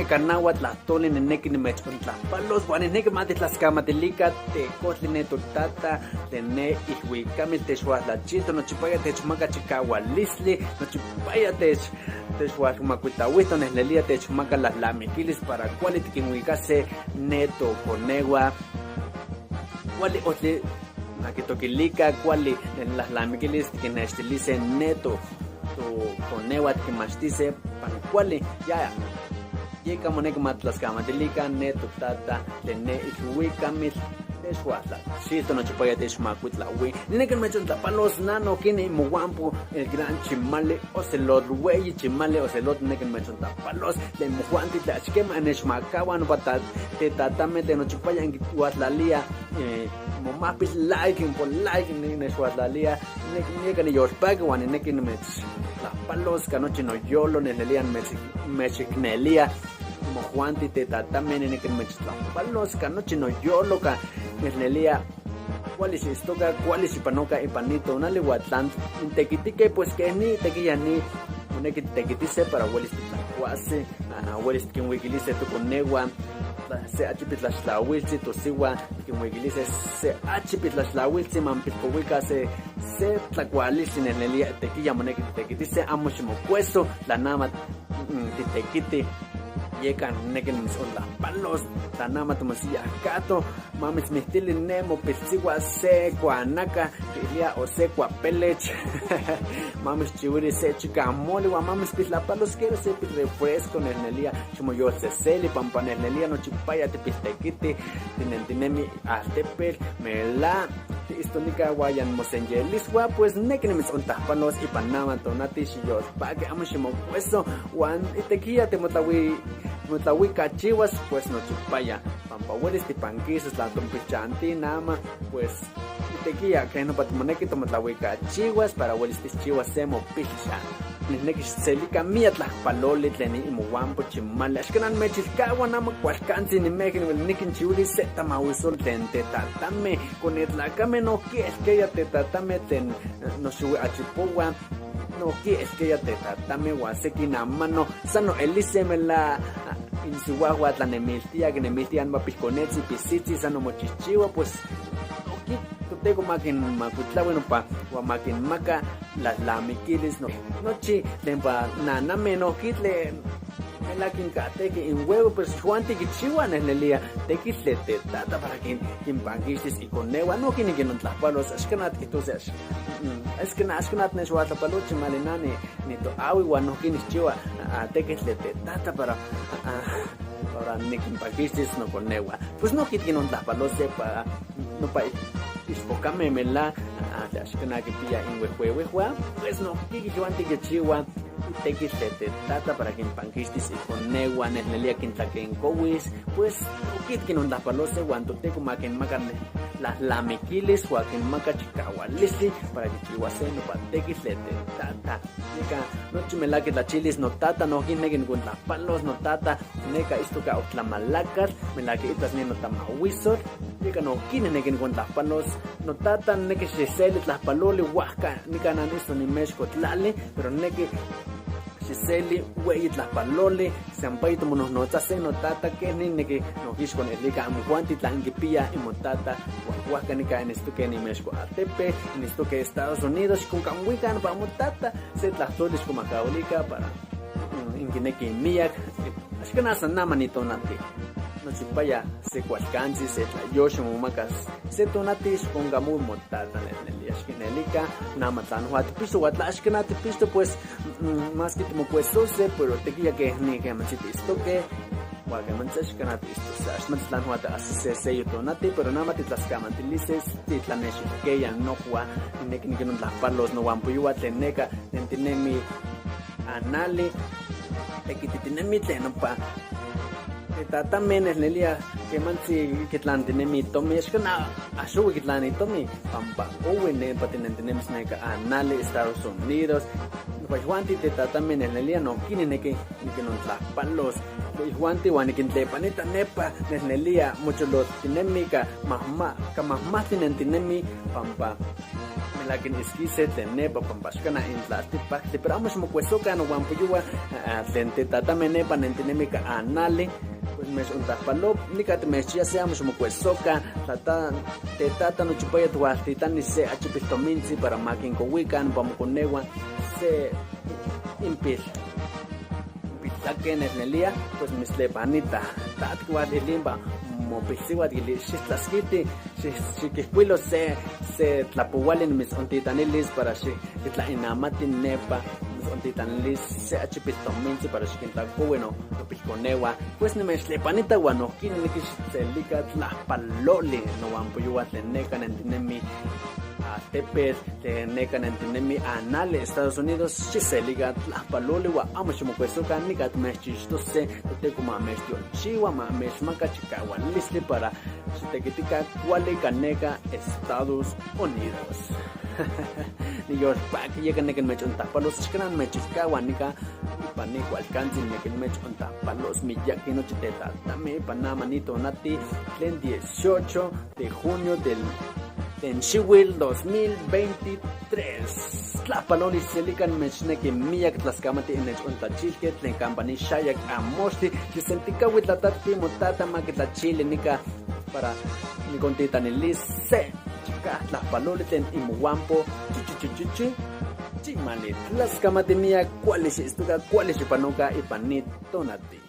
canagua tlastoli neneki nimechontlajpalos, uan neneki matitlascamatilica tecotli netotata, tene ihuicamil techuatlachito, nochipaya techmaca chicaualistli, nochipaya techualmacuitahuito, neslelia techmaca las lamiquilis para cuali tiquinhuicase neto conegua, cuali otli naquitoquilica, cuali las lamiquilis tiquinextilice neto conegua tiquimachtice para cuali ya. Yeka monek matlascamatilica neto tata tene ihuicamil Texhuatla, Chito Nochipaya Texmacuitlahui, Ninecan Mechontapalos, Nano, Kine, Muampo, el gran Chimale, Ocelot, Wey, Chimale, Ocelot, Necan Mechontapalos, de Muanti, Tachkema, Neshmakawan, Batat, Tetatame, de Nochipaya, en Guatlalia, Momapis, liking, por liking, Neshwatlalia, Necan Yorpagawan, and Necan Mech, La Palos, Canoche no Yolo, Nenelian Mechicnelia. Mojuanti te tatamen en que me palos canoche no yo loca nesnelia cuál es esto cuál es panoca y panito una leguatlan tequitique pues que ni tequilla ni una que tequitice para huelis tlacuase huelis que huigilice tu conegua se achipit las lawilsi tu siwa que huigilice se achipit las lawilsi mampit cohuica se tlacualis en nesnelia tequilla monega tequitice amoshimo cueso la nama tequite Yekan neken mis onda palos tanama tomasilla gato mamis mistili nemo pilsigua se cuanaca pilia o se cuapelech mamis chiwiri se chica mole wa mamis pisla palos quiere se refresco nernelia como yo se seli pampanelnelia no chipaya te pistequiti tinentinemi altepel mela istonica guayan mosenyeliswa pues neken mis onda palos y panama tonati shiyos pague amushimo hueso wan itequia te motawi Mutahuica chihuas, pues no chupaya. Pampahuelis tipanquises, la tompichanti, nama, pues tequilla, que no patimonequi tomatahuica chihuas, para huelis chihuas semo picha. Nesnequis celica miatla paloli, tleni imuampo chimale, ashkanan mechilcagua, nama cualcanzi, ni mejin, el nikin chiuli, seta mauisol, tente tatame, con el lacame no quies que ya te tatame, ten no sube achipogua. No quieres que ya te tatame guaseki na mano sano eliseme la insuagua tlanemiltia que nemiltian mapisconetsi pisitsi sano mochichiwa pues aquí tengo makin makutla bueno pa makin maka las lamiquiles no nochi tempa nana menos kitle la quincate que en huevo pues juante que chihuan en el día te quisle te tata para que impanguistes y con negua no quieren que no las palos ascanat que tú seas es que ascanat no es guata paloche malenane ni to agua no quieres chihuan te quisle te tata para ni impanguistes no con negua pues no quieren que no las palos para no para Ispocame mela ascanat que pilla en huehuehua pues no quieren que chihuan tequis te tata para que impanquistis y con negua nesnelia quintaquen cowis pues ukit que no da palose guanto te como que macarne las lamequiles o que maca chicahualisi para que chihuase no patequis te tata nica no chimela que la chilis no tata no ginegen con las palos no tata neca esto que otlamalacas me la que itlas ni no tamahuizor nica no ginegen con las palos no tata neque se seles las palole huasca nica nan esto ni mezco tlale pero neque Chiseli, wey, la palole, Sampaito monos notas, notata, que ni que no quiso con el liga, amuanti, tlanquipilla, y motata, huacanica en esto que ni México, Atepe, en esto que Estados Unidos, con Camuican, para motata, se tlazoles como caolica, para inquineque miak, así que nada, nada manito nati. No chipaya, se cualcanzi, se tlayosh, mumacas, se tonatis, con gamu motata, en el yashkinelica, namatan, huat piso, huatlashkanat pisto, pues. Más que como puesto sé pero te quería que ni que me esto que que manchas que no visto sabes más la nota se yo tonate pero nada más te las camas te dices te la nesh que ya no juega ni que no las palos no van pues yo teneca tiene mi anale te que tiene mi no pa también es nelia que manchi que tlan tiene mi tomi es que na asu que tlan y tomi pampa o en patinen tenemos neca anale Estados Unidos pues Juanti te también en el día no quieren que no las palos pues Juanti Juan que te paneta nepa en el día muchos los tienen mica más tienen mi pampa la que esquise tener pampashkana en tlastipaktli, pero amo xmokuesoka no guampuyua tlen tetatamene panentinemica anali, pues me untapalo nika temechia se amo xmokuesoka tetata no chupaya tualtitani se achipiltominzi para makinkowikan pamokonewa se impil pitlaken esnelia pues mislepanita tatkuat ilimba mopisiwa dili xitlaskiti xikipuilo se tlapuwalin mis ontitanilis para xitlainamati nepa mis ontitanilis se achipiltominzi para xikintlakowi no pilkonewa pues nimexlepanita wan ohkin nikixselika tlajpaloli nowanpoyowa tlen neka nentinemi Tepes, neka nentinemi anale Estados Unidos, xiseliga tlajpaloli wa amo ximokuesoka nika timechixtose toteko mamexyolchiwa mamexmaka chikawalistli para xitekitika kuali kaneka Estados Unidos. Niyolpaki yeka neken mechontapalos xkanan mechikawa nika ipani kualkantzin neken mechontapalos miyaki nochi tetatami panamanito nati tlen 18 de junio en Xihuil 2023. Tlapaloli selikan mechneki miyak tlaskamati en echontachilke tlen kampani xayak amoxti tlisentikawi tlatati motata makitlachili nika para nikontitanilis se chika tlapaloli tlen imuampo chimani tlaskamati miyak kuali xistuka kuali xipanoka ipani tonati.